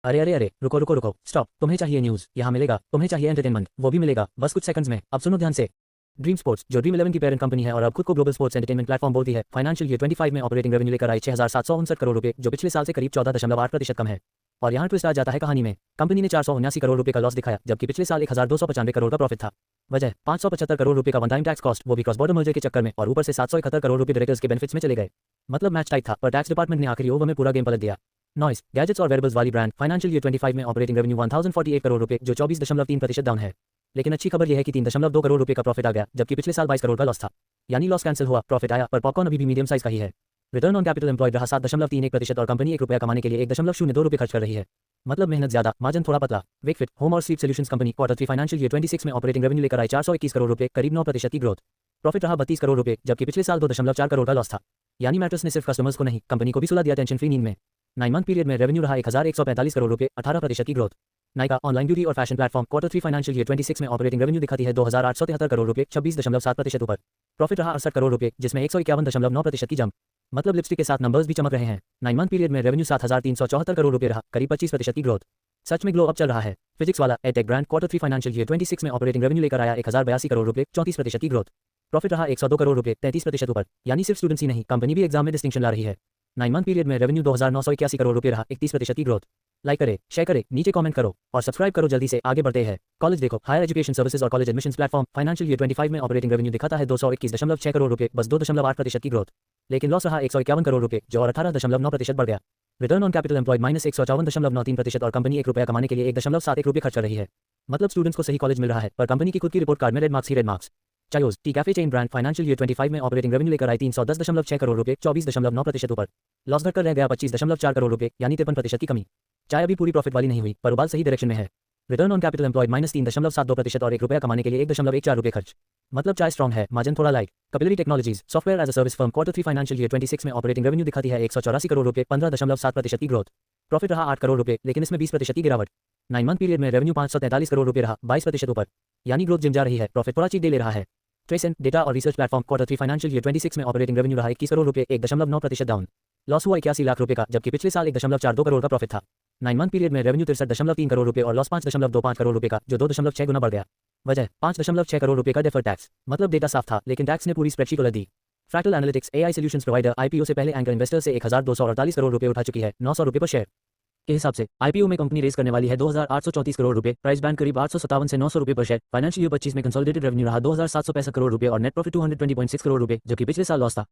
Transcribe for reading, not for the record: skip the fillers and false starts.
अरे अरे अरे, रुको रुको रुको, स्टॉप। तुम्हें चाहिए न्यूज़, यहाँ मिलेगा। तुम्हें चाहिए एंटरटेनमेंट, वो भी मिलेगा, बस कुछ सेकंड्स में। अब सुनो ध्यान से। ड्रीम स्पोर्ट्स, जो ड्रीम 11 की पेरेंट कंपनी है और अब खुद को ग्लोबल स्पोर्ट्स एंटरटेनमेंट प्लेटफॉर्म बोलती है, फाइनेंशियल ईयर 25 में ऑपरेटिंग रेवेन्यू लेकर आई 6,759 करोड़ रुपए, जो पिछले साल से करीब 14.8% कम है। और यहाँ ट्विस्ट आ जाता है कहानी में। कंपनी ने 479 करोड़ रुपए का लॉस दिखाया, जबकि पिछले साल 1,295 करोड़ का प्रॉफिट था। वजह 575 करोड़ रुपए का वन टाइम टैक्स कॉस्ट, वो भी क्रॉस बॉर्डर मर्जर के चक्कर में, और ऊपर से 771 करोड़ रुपए डायरेक्टर्स के बेनिफिट्स में चले गए। मतलब मैच टाइट था, पर टैक्स डिपार्टमेंट ने आखिरी ओवर में पूरा गेम पलट दिया। नॉइस गैजेट्स और वेरेबल्स वाली ब्रांड फाइनेंशियल ईयर 25 में ऑपरेटिंग रेवेन्यू 1048 करोड़ रुपए, जो 24.3% डाउन है। लेकिन अच्छी खबर यह है कि 3.2 करोड़ रुपए का प्रॉफिट आ गया, जबकि पिछले साल 22 करोड़ का लॉस था। यानी लॉस कैंसिल हुआ, प्रॉफिट आया, पर पॉपकॉर्न अभी भी मीडियम साइज का ही है। रिटर्न ऑन कैपिटल एम्प्लॉयड रहा 7.31% और कंपनी ₹1 कमाने के लिए 1.02 रुपए खर्च कर रही है। मतलब मेहनत ज्यादा, मार्जिन थोड़ा पतला। वेकफिट होम और sleep solutions company Q3 financial year 26 में ऑपरेटिंग रेवेन्यू लेकर आई 421 करोड़ रुपए, करीब 9% की ग्रोथ। प्रॉफिट रहा 32 करोड़ रुपए, जबकि पिछले साल 2.4 करोड़ का लॉस था। यानी मैट्रेस ने सिर्फ कस्टमर्स को नहीं, कंपनी को भी सुला दिया टेंशन फ्री नींद में। 9 मंथ पीरियड में रेवेन्यू रहा 1,145 करोड़ रुपए, 18% की ग्रोथ। नाइका ऑनलाइन ब्यूटी और fashion platform Q3 financial year 26 में ऑपरेटिंग रेवेन्यू दिखाती है 2,873 करोड़ रुपए, 26.7% ऊपर। प्रॉफिट रहा 68 करोड़ रुपए, जिसमें 151.9% की जंप। मतलब लिपस्टिक के साथ नंबर्स भी चमक रहे हैं। 9 मंथ पीरियड में रेवेन्यू 7,374 करोड़ रुपए रहा, करीब 25% की ग्रोथ। सच में ग्लो अप चल रहा है। फिजिक्स वाला attack brand Q3 financial year 26 में ऑपरेटिंग रेवेन्यू लेकर आया 1,082 करोड़ रुपए, 34% की ग्रोथ। प्रॉफिट रहा 102 करोड़ रुपए, 33% ऊपर। यानी सिर्फ स्टूडेंट्स ही नहीं, कंपनी भी एग्जाम में डिस्टिंक्शन ला रही है। 9 मंथ पीरियड में रेवेन्यू 2,981 करोड़ रुपए रहा, 31% की ग्रोथ। लाइक करे, शेयर करे, नीचे कमेंट करो और सब्सक्राइब करो। जल्दी से आगे बढ़ते हैं। कॉलेज देखो, हायर एजुकेशन सर्विसेज और college admissions platform financial year 25 में ऑपरेटिंग रेवेन्यू दिखाता है 221.6 करोड़ रुपए, बस 2.8% की ग्रोथ। लेकिन लॉस रहा 151 करोड़ रुपए, जो और 18.9% बढ़ गया। रिटर्न ऑन कैपिटल एम्प्लॉयड -154.93% और कंपनी ₹1 कमाने के लिए 1.71 रुपए खर्च कर रही है। मतलब स्टूडेंट्स को सही कॉलेज मिल रहा है, पर कंपनी की खुद की रिपोर्ट कार्ड में रेड मार्क्स ही red marks. Chaayos tea cafe chain brand financial year 25 में ऑपरेटिंग रेवेन्यू लेकर आई 310.6 करोड़ रुपए, 24.9% ऊपर। लॉस घटकर रह गया 25.4 करोड़ रुपए, यानी 53% की कमी। चाय अभी पूरी प्रॉफिट वाली नहीं हुई, पर उबाल सही डायरेक्शन में है। रिटर्न ऑन कैपिटल एम्प्लॉयड -3.72% और ₹1 कमाने के लिए 1.14 रुपए खर्च। मतलब चाय स्ट्रॉन्ग है, मार्जिन थोड़ा light. Capillary Technologies software as a service firm Q3 financial year 26 में ऑपरेटिंग रेवेन्यू दिखाती है 184 करोड़ रुपए, 15.7% की ग्रोथ। प्रॉफिट रहा 8 करोड़ रुपए, लेकिन इसमें 20% की गिरावट। 9 मंथ पीरियड में रेवेन्यू 543 करोड़ रुपए रहा, 22% ऊपर। यानी ग्रोथ जिम जा रही है, प्रॉफिट थोड़ा चीट दे ले रहा है। ट्रेसेंट डेटा और research platform Q3 financial year 26 में ऑपरेटिंग रेवेन्यू रहा 21 करोड़ रुपए, 1.9% डाउन। लॉस हुआ 81 लाख रुपए का, जबकि पिछले साल 1.42 करोड़ का प्रॉफिट था। 9 मंथ पीरियड में रेवेन्यू 63.3 करोड़ रुपए और लॉस 5.25 करोड़ रुपए का, जो 2.6 गुना बढ़ गया। वजह 5.6 करोड़ रुपए का डेफर्ड टैक्स। मतलब डेटा साफ था, लेकिन टैक्स ने पूरी स्प्रेडशीट उलट दी। Fractal Analytics AI solutions provider IPO से पहले एंकर इन्वेस्टर से 1,248 करोड़ रुपए उठा चुकी है, 900 रुपए पर शेयर के हिसाब से। IPO में कंपनी रेज करने वाली है 2,834 करोड़ रुपए, प्राइस बैंड करीब 857 से 900 रुपए पर शेयर। फाइनेंशियल ईयर 25 में कंसोलिडेटेड रेवेन्यू रहा 2,765 करोड़ रुपए और नेट प्रॉफिट 220.6 करोड़ रुपए, जो कि पिछले साल लॉस था।